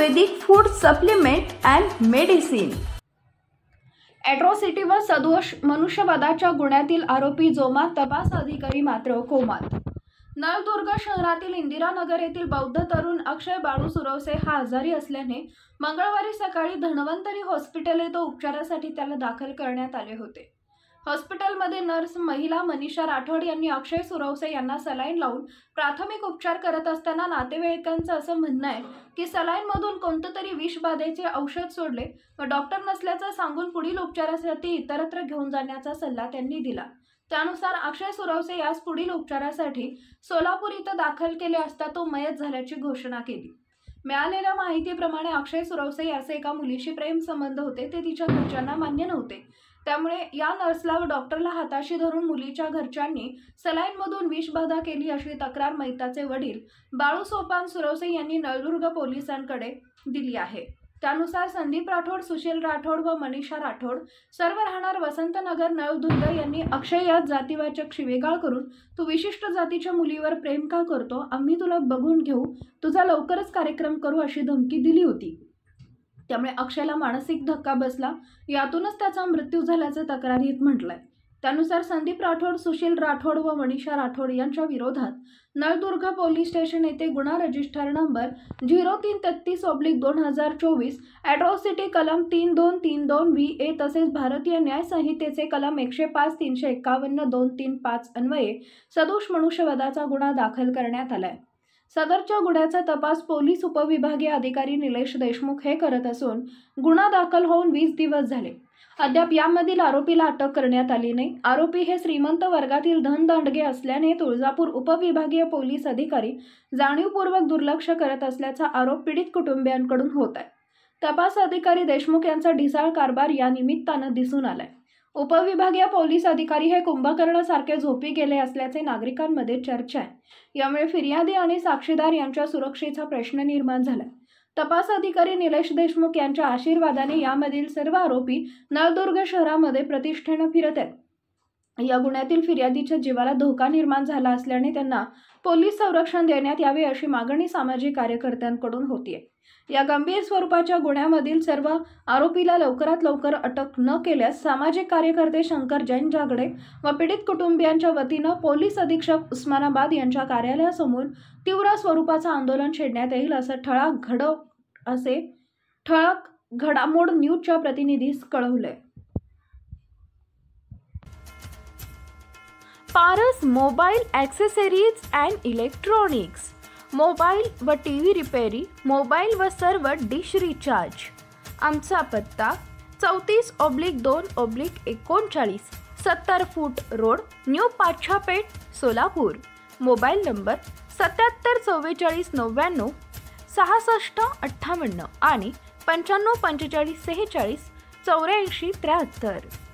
Ayurvedic food supplement and medicine. ॲट्रॉसिटीवर सदोष मनुष्यवधाच्या गुन्ह्यातील आरोपी जोमात, तपास अधिकारी मात्र कोमात। नळदुर्ग शहरातील इंदिरानगर येथील बौद्ध तरुण अक्षय बाळू सुरवसे हा आजारी असल्याने मंगळवारी सकाळी धन्वंतरी हॉस्पिटल येथे उपचारासाठी त्याला दाखल करण्यात आले होते। हॉस्पिटलमध्ये नर्स महिला मनीषा राठोड यांनी अक्षय सुरवसे यांना सलाईन लावून प्राथमिक उपचार करत असताना नातेवाईकांचं असं म्हणणं आहे की सलाईनमधून कोणतेतरी विषबाधेचे औषध सोडले व डॉक्टर नसल्याचं सांगून पुढील उपचारासाठी इतरत्र घेऊन जाण्याचा सल्ला त्यांनी दिला। त्यानुसार अक्षय सुरवसे यास पुढील उपचारासाठी सोलापूर इथं दाखल केले असता तो मयत झाल्याची घोषणा केली। मिळालेल्या माहितीप्रमाणे अक्षय सुरवसे याचे एका मुलीशी प्रेम संबंध होते, ते तिच्या घरच्यांना मान्य नव्हते। त्यामुळे या नर्सला व डॉक्टरला हाताशी धरून मुलीच्या घरच्यांनी सलाईनमधून विषबाधा केली अशी तक्रार मयताचे वडील बाळू सोपान सुरवसे यांनी नळदुर्ग पोलिसांकडे दिली आहे। त्यानुसार संदीप राठोड, सुशील राठोड व मनीषा राठोड सर्व राहणार वसंतनगर नळदुर्ग यांनी अक्षय यात जातीवाचक शिवीगाळ करून तू विशिष्ट जातीच्या मुलीवर प्रेम का करतो, आम्ही तुला बघून घेऊ, तुझा लवकरच कार्यक्रम करू अशी धमकी दिली होती। त्यामुळे अक्षयला मानसिक धक्का बसला, यातूनच त्याचा मृत्यू झाल्याचं तक्रारीत म्हटलंय। त्यानुसार संदीप राठोड, सुशील राठोड व मनीषा राठोड यांच्या विरोधात नळदुर्ग पोलीस स्टेशन येथे गुन्हा रजिस्टर नंबर 0333/2024 ॲट्रॉसिटी कलम 3232 VA तसेच भारतीय न्याय संहितेचे कलम 105, 351, 235 अन्वये सदोष मनुष्यवधाचा गुन्हा दाखल करण्यात आलाय। सदरच्या गुन्ह्याचा तपास पोलीस उपविभागीय अधिकारी निलेश देशमुख हे करत असून गुन्हा दाखल होऊन 20 दिवस झाले। अद्याप यामधील आरोपीला अटक करण्यात आली नाही। आरोपी हे श्रीमंत वर्गातील धनदांडगे असल्याने तुळजापूर उपविभागीय पोलीस अधिकारी जाणीवपूर्वक दुर्लक्ष करत असल्याचा आरोप पीडित कुटुंबियांकडून होत आहे। तपास अधिकारी देशमुख यांचा ढिसाळ कारभार या निमित्तानं दिसून आलाय। उपविभागीय पोलीस अधिकारी हे कुंभकर्णासारखे झोपी गेले असल्याचे नागरिकांमध्ये चर्चा आहे। यामुळे फिर्यादी आणि साक्षीदार यांच्या सुरक्षेचा प्रश्न निर्माण झाला। तपास अधिकारी निलेश देशमुख यांच्या आशीर्वादाने यामधील सर्व आरोपी नळदुर्ग शहरामध्ये प्रतिष्ठेने फिरत आहेत। या गुन्ह्यातील फिर्यादीच्या जीवाला धोका निर्माण झाला असल्याने त्यांना पोलीस संरक्षण देण्यात यावे अशी मागणी सामाजिक कार्यकर्त्यांकडून होतीये। या गंभीर स्वरूपाच्या गुन्ह्यामधील सर्व आरोपीला लवकरात लवकर अटक न केल्यास सामाजिक कार्यकर्ते शंकर जैन जागडे व पीडित कुटुंबियांच्या वतीनं पोलीस अधीक्षक उस्मानाबाद यांच्या कार्यालयासमोर तीव्र स्वरूपाचं आंदोलन छेडण्यात येईल असं ठळक घडामोड न्यूजच्या प्रतिनिधीस कळवलंय। Paras mobile accessories and electronics, mobile व टीव्ही रिपेरी, मोबाईल व सर्व डिश रिचार्ज। आमचा पत्ता 34/2/39 70 foot road, new Pachhapeth, Solapur. Mobile number 774499 6658 आणि 954546 8473।